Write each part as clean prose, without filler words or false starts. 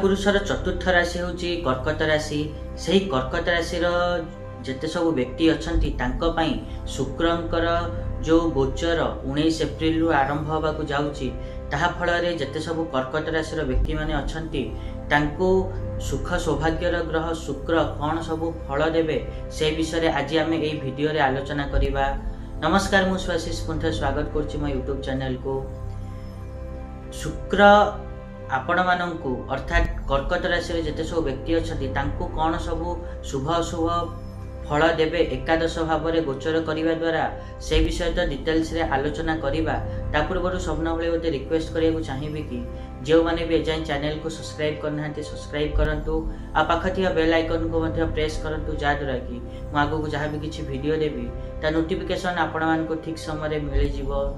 कालपुरुषर चतुर्थ राशि हूँ कर्कट राशि। से कर्कट राशि जिते सब व्यक्ति अच्छा शुक्रंकर जो गोचर 19 एप्रिल रु आरंभ होगा जाऊँगी फल जिते सब कर्कट राशि व्यक्ति मैंने अच्छा सुख सौभाग्यर ग्रह शुक्र कौन सब फल देवे से विषय आज आम यही भिडियो रे आलोचना करिबा। नमस्कार, मुझे आशीष पुनः स्वागत करुच्ची मो यूट्यूब चैनल को। शुक्र आपण मानू अर्थात कर्कट राशि जिते सब व्यक्ति अच्छा कौन सब शुभ अशुभ फल देवे एकादश भाव में गोचर करने द्वारा से विषय तो डिटेल्स रे आलोचना करवा। ता पूर्व सबना भाई गोटे रिक्वेस्ट करने चाहिए कि जो मैंने भी एजाएं चैनल को सब्सक्राइब करना सब्सक्राइब करूँ आ पाखा बेल आइकन को प्रेस करूँ जहाँद्वारा कि मुझे आगू जहाँ भी किसी वीडियो देवी ता नोटिफिकेशन आपण मानक ठीक समय मिल जाव।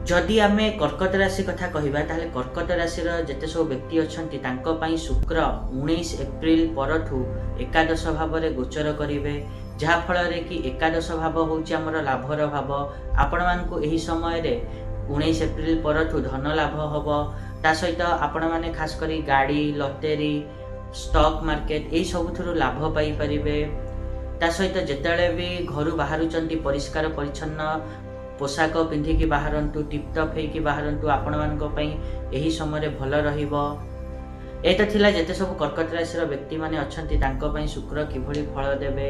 जदि आम कर्कट राशि कथा कहवा ताले कर्कट राशि जिते सब व्यक्ति अच्छा शुक्र 19 एप्रिल परठू एकादश भाव में गोचर करेंगे जहाँफल कि एकादश भाव हूँ आमर लाभर भाव। आपण मानक यही समय 19 एप्रिल परठू धन लाभ हम ता सहित आपण मैंने खास करी गाड़ी लटेरी स्टॉक मार्केट यही सबुठ लाभ पाइपर। ता सहित जिते भी घर बाहर परिष्कार परिच्छन्न पोशाक पिंधिकी बाहरतु टिपटप होगी बाहरतु आपण यही समय भल रहा। जिते सब कर्कट राशि व्यक्ति मैंने अच्छा शुक्र किभली फल देवे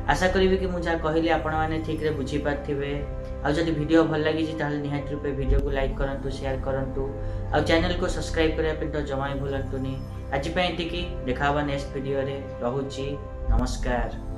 आशा करी कि मुझे कहली आपण मैंने ठीक रे बुझी पार्थिबे। आदि वीडियो भल लगी निहाती रूपे वीडियो को लाइक करूँ शेयर करूँ आ चैनल को सब्सक्राइब करने तो जमा भूलतुनि। आज देखा नेक्स्ट वीडियो रे। रहुची नमस्कार।